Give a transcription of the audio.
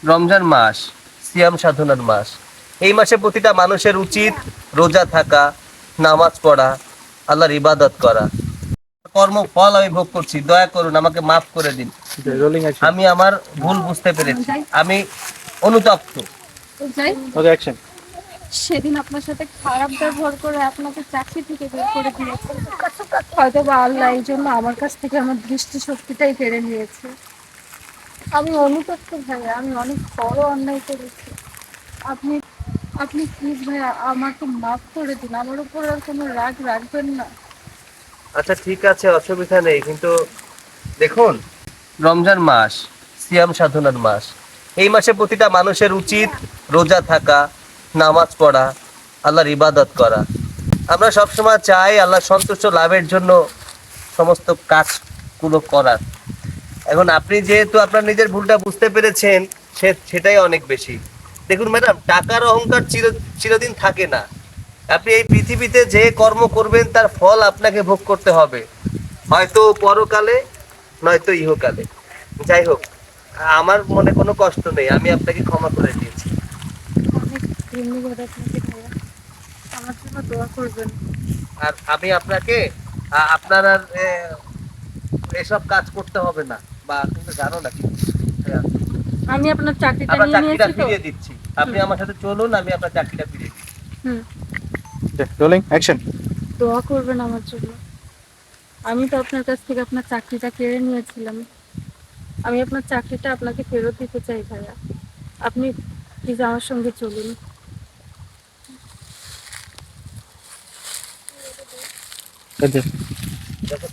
রমজান মাস সিয়াম সাধনার মাস। এই মাসে প্রতিটা মানুষের উচিত রোজা থাকা, নামাজ পড়া, আল্লাহর ইবাদত করা। কর্মফল আমি ভোগ করছি, দয়া করুন আমাকে মাফ করে দিন। Rolling action. আমি আমার ভুল বুঝতে পেরেছি, আমি অনুতপ্ত। ওকে অ্যাকশন। সেদিন আপনার সাথে খারাপ ব্যবহার করে আপনাকে চাকরি থেকে বের করে দিয়েছে। হয়তো বা আল্লাহ এই জন্য আমার কাছ থেকে আমার দৃষ্টিশক্তিটাই কেড়ে নিয়েছে। আমি অনুতপ্ত ভাইয়া, আমি অনেক বড় অন্যায় করেছি। আপনি আপনি প্লিজ ভাইয়া আমাকে মাফ করে দিন, আমার উপর আর কোনো রাগ রাখবেন না। আচ্ছা ঠিক আছে, অসুবিধা নেই, কিন্তু দেখুন, রমজান মাস সিয়াম সাধনার মাস। এই মাসে প্রতিটা মানুষের উচিত রোজা থাকা, নামাজ পড়া, আল্লাহর ইবাদত করা। আমরা সবসময় চাই আল্লাহ সন্তুষ্ট লাভের জন্য সমস্ত কাজগুলো করার। এখন আপনি যেহেতু আপনার নিজের ভুলটা বুঝতে পেরেছেন, সেটাই অনেক বেশি। দেখুন ম্যাডাম, টাকার অহংকার চিরদিন থাকে না। আপনি এই পৃথিবীতে যে কর্ম করবেন তার ফল আপনাকে ভোগ করতে হবে, হয়তো পরকালে নয়তো ইহকালে। যাই হোক, আমার মনে কোনো কষ্ট নেই, আমি আপনাকে ক্ষমা করে দিয়েছি। অনেক ধন্যবাদ আপনাকে ভাইয়া, আমার জন্য দোয়া করবেন। আর আমি আপনাকে আপনার আর এসব কাজ করতে হবে না, বা তুমি জানো না কি, আমি আপনার চাকরিটা আপনার নিয়ে চাকরিটা নিয়েছি তো। ফিরিয়ে দিচ্ছি। আপনি আমার সাথে চলুন, আমি আপনার চাকরিটা ফিরিয়ে দিচ্ছি। হুম, রোলিং অ্যাকশন। দোয়া করবেন আমার জন্য। আমি তো আপনার কাছ থেকে আপনার চাকরিটা কেড়ে নিয়েছিলাম। আমি আপনার চাকরিটা আপনাকে ফেরত দিতে চাই ভাইয়া। আপনি প্লিজ আমার সঙ্গে চলুন। ওকে। দেখো,